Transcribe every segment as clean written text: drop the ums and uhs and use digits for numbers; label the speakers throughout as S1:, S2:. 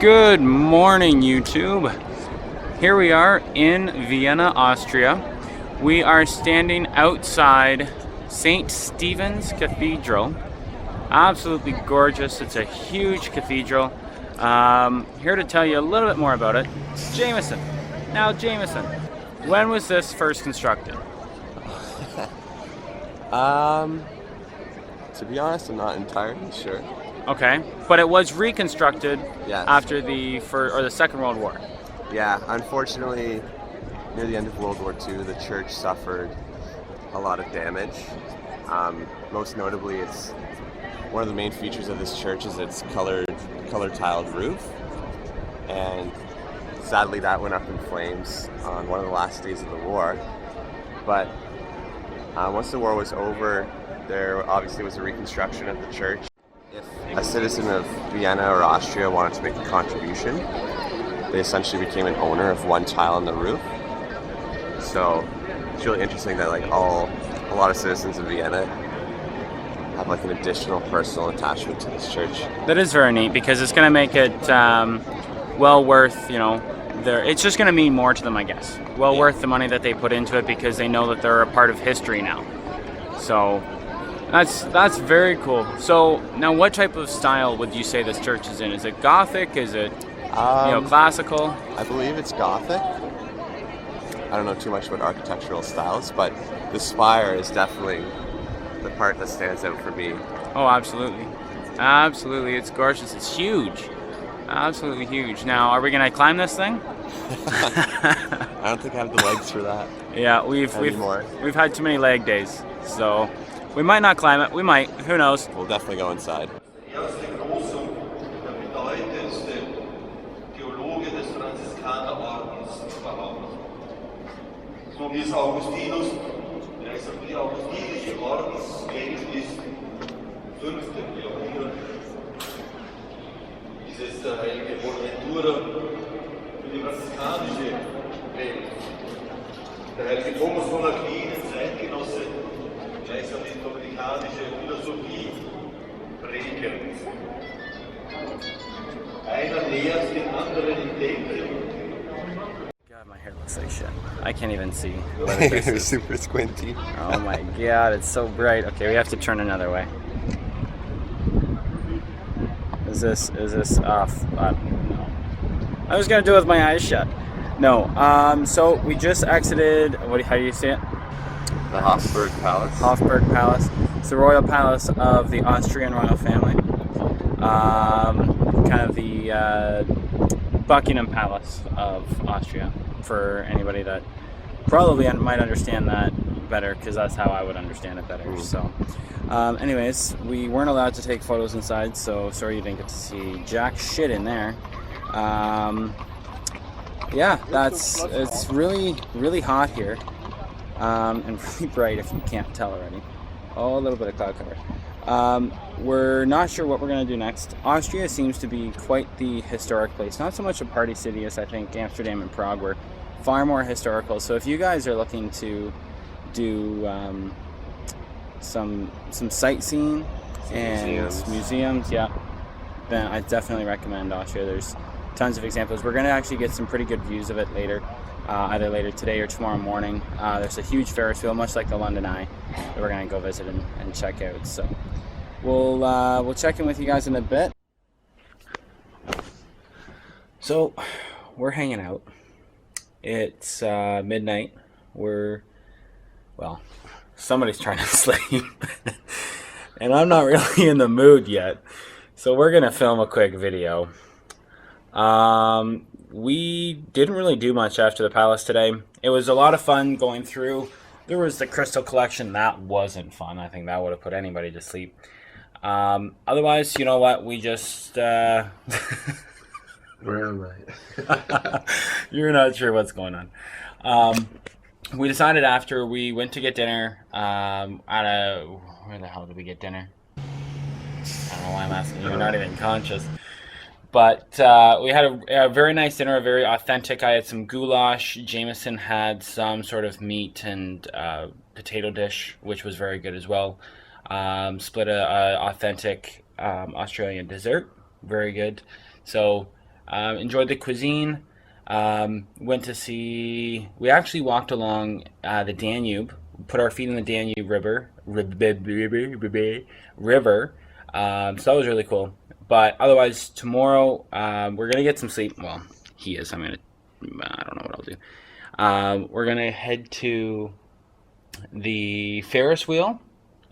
S1: Good morning, YouTube. Here we are in Vienna, Austria. We are standing outside St. Stephen's Cathedral. Absolutely gorgeous. It's a huge cathedral. Here to tell you a little bit more about it, Jameson. Now, Jameson, when was this first constructed?
S2: To be honest, I'm not entirely sure.
S1: Okay, but it was reconstructed
S2: Yes.
S1: after the Second World War.
S2: Yeah, unfortunately, near the end of World War II, the church suffered a lot of damage. Most notably, it's one of the main features of this church is its color tiled roof, and sadly that went up in flames on one of the last days of the war. But once the war was over, there obviously was a reconstruction of the church. If a citizen of Vienna or Austria wanted to make a contribution, they essentially became an owner of one tile on the roof. So it's really interesting that a lot of citizens of Vienna have an additional personal attachment to this church.
S1: That is very neat because it's going to make it well worth, it's just going to mean more to them, I guess. Well worth the money that they put into it because they know that they're a part of history now. So that's very cool. So now, what type of style would you say this church is in? Is it Gothic? Is it classical?
S2: I believe it's Gothic. I don't know too much about architectural styles, but the spire is definitely the part that stands out for me.
S1: Oh, absolutely. Absolutely. It's gorgeous. It's huge. Absolutely huge. Now, are we going to climb this thing?
S2: I don't think I have the legs for that.
S1: Yeah, we've had too many leg days, so we might not climb it. We might. Who knows?
S2: We'll definitely go inside.
S3: So wie es Augustinus, die augustinische Ordenswelt ist, 5. Jahrhundert, dieses heilige Bonaventura für die franziskanische Welt. Der heilige Thomas von Aquin, Zeitgenosse, gleichsam die dominikanische Philosophie prägend. Einer nähert den anderen im Denken.
S1: My hair looks like shit. I can't even see.
S2: You're super squinty.
S1: Oh my god, it's so bright. Okay, we have to turn another way. Is this off? No. I was gonna do it with my eyes shut. No. So we just exited. How do you say it?
S2: The Hofburg Palace.
S1: Hofburg Palace. It's the royal palace of the Austrian royal family. Kind of the Buckingham Palace of Austria, for anybody that probably might understand that better, because that's how I would understand it better. So anyways, we weren't allowed to take photos inside, so sorry you didn't get to see jack shit in there. Yeah, it's really hot here, and really bright if you can't tell already. Oh, a little bit of cloud cover. We're not sure what we're going to do next. Austria seems to be quite the historic place. Not so much a party city as I think Amsterdam and Prague were. Far more historical. So if you guys are looking to do some sightseeing and museums, yeah, then I definitely recommend Austria. There's tons of examples. We're going to actually get some pretty good views of it later. Either later today or tomorrow morning. There's a huge Ferris wheel, much like the London Eye, that we're going to go visit and check out. So we'll check in with you guys in a bit. So we're hanging out. It's midnight. Somebody's trying to sleep, and I'm not really in the mood yet. So we're going to film a quick video. We didn't really do much after the palace today. It was a lot of fun going through. There was the crystal collection. That wasn't fun. I think that would have put anybody to sleep. Otherwise, you know what? We just...
S2: Where am I?
S1: You're not sure what's going on. We decided after we went to get dinner where the hell did we get dinner? I don't know why I'm asking you. You're not even conscious. But we had a very nice dinner, a very authentic. I had some goulash. Jameson had some sort of meat and potato dish, which was very good as well. Split a authentic Australian dessert, very good. So Enjoyed the cuisine. Went to see. We actually walked along the Danube. Put our feet in the Danube River. So that was really cool. But otherwise, tomorrow we're gonna get some sleep. Well, he is. I don't know what I'll do. We're gonna head to the Ferris wheel.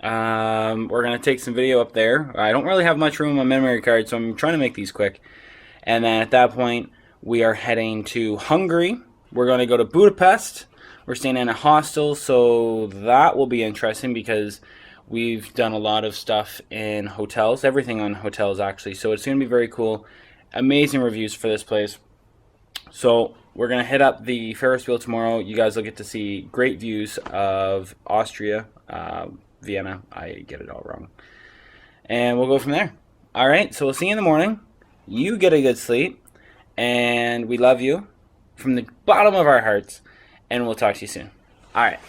S1: We're gonna take some video up there. I don't really have much room on my memory card, so I'm trying to make these quick. And then at that point, we are heading to Hungary. We're gonna go to Budapest. We're staying in a hostel, so that will be interesting because we've done a lot of stuff in hotels, everything on hotels actually. So it's gonna be very cool. Amazing reviews for this place. So we're gonna hit up the Ferris wheel tomorrow. You guys will get to see great views of Austria, Vienna. I get it all wrong. And we'll go from there. All right, so we'll see you in the morning. You get a good sleep, and we love you from the bottom of our hearts, and we'll talk to you soon. All right.